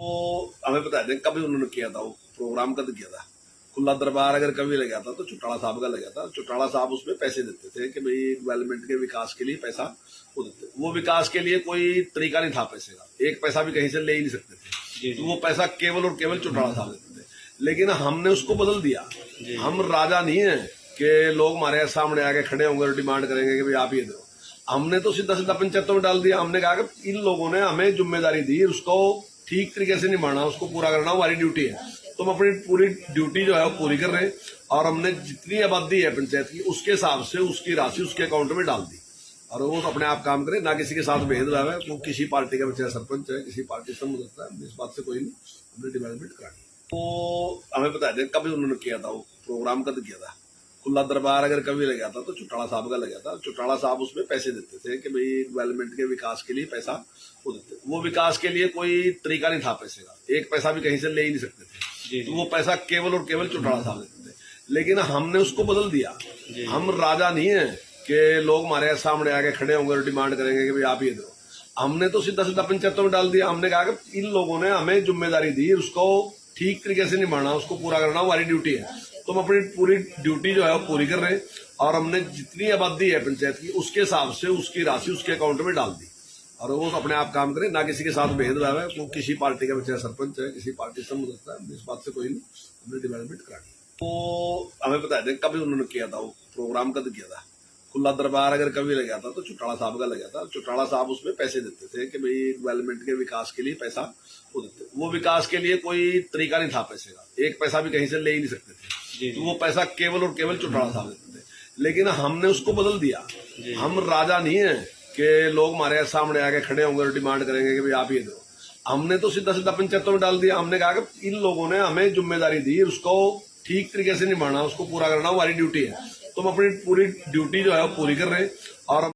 तो हमें बता दें कभी उन्होंने किया था, वो प्रोग्राम कब किया था। खुला दरबार अगर कभी लगा था तो चौटाला साहब का लगा था। चौटाला साहब उसमें पैसे देते थे कि भाई डेवलपमेंट के विकास के लिए पैसा वो देते। वो विकास के लिए कोई तरीका नहीं था पैसे का, एक पैसा भी कहीं से ले ही नहीं सकते थे। तो वो पैसा केवल और केवल चौटाला साहब देते थे। लेकिन हमने उसको बदल दिया। हम राजा नहीं है कि लोग हमारे सामने आके खड़े होंगे और डिमांड करेंगे कि भाई आप ये दो। हमने तो सीधा सीधा पंचायतों में डाल दिया। हमने कहा कि इन लोगों ने हमें जिम्मेदारी दी, उसको ठीक तरीके से निभाना, उसको पूरा करना हमारी ड्यूटी है। तो हम अपनी पूरी ड्यूटी जो है वो पूरी कर रहे हैं। और हमने जितनी आबादी है पंचायत की उसके हिसाब से उसकी राशि उसके अकाउंट में डाल दी और वो अपने आप काम करे, ना किसी के साथ भेदभाव है। वो किसी पार्टी का बच्चा सरपंच है, किसी पार्टी से मुझे है, इस बात से कोई नहीं। हमने डेवलपमेंट करानी। तो हमें बता दें कभी उन्होंने किया था, वो प्रोग्राम कब किया था। खुला दरबार अगर कभी लगा था तो चौटाला साहब का लगा था। चौटाला साहब उसमें पैसे देते थे कि भाई डेवलपमेंट के विकास के लिए पैसा वो देते। वो विकास के लिए कोई तरीका नहीं था पैसे का, एक पैसा भी कहीं से ले ही नहीं सकते थे। तो वो पैसा केवल और केवल चौटाला साहब देते थे। लेकिन हमने उसको बदल दिया। हम राजा नहीं है कि लोग हमारे सामने आके खड़े होंगे और डिमांड करेंगे कि भाई आप ये दो। हमने तो सीधा सीधा पंचायतों में डाल दिया। हमने कहा कि इन लोगों ने हमें जिम्मेदारी दी, उसको ठीक तरीके से निभाना, उसको पूरा करना हमारी ड्यूटी है। तो हम अपनी पूरी ड्यूटी जो है वो पूरी कर रहे हैं। और हमने जितनी आबादी है पंचायत की उसके हिसाब से उसकी राशि उसके अकाउंट में डाल दी और वो अपने आप काम करे, ना किसी के साथ भेदभाव है। वो किसी पार्टी का बच्चा सरपंच है, किसी पार्टी से मुझे है, इस बात से कोई नहीं। हमने डेवलपमेंट करानी। तो हमें बता दें कभी उन्होंने किया था, वो प्रोग्राम कब किया था। खुला दरबार अगर कभी लगा था तो चौटाला साहब का लगा था। चौटाला साहब उसमें पैसे देते थे कि भाई डेवलपमेंट के विकास के लिए पैसा वो देते। वो विकास के लिए कोई तरीका नहीं था पैसे का, एक पैसा भी कहीं से ले ही नहीं सकते थे। तो वो पैसा केवल और केवल चौटाला साहब देते थे। लेकिन हमने उसको बदल दिया। हम राजा नहीं है कि लोग हमारे सामने आके खड़े होंगे और डिमांड करेंगे कि भाई आप ये दो। हमने तो सीधा सीधा पंचायतों में डाल दिया। हमने कहा कि इन लोगों ने हमें जिम्मेदारी दी, उसको ठीक तरीके से निभाना, उसको पूरा करना हमारी ड्यूटी है। तो हम अपनी पूरी ड्यूटी जो है वो पूरी कर रहे हैं। और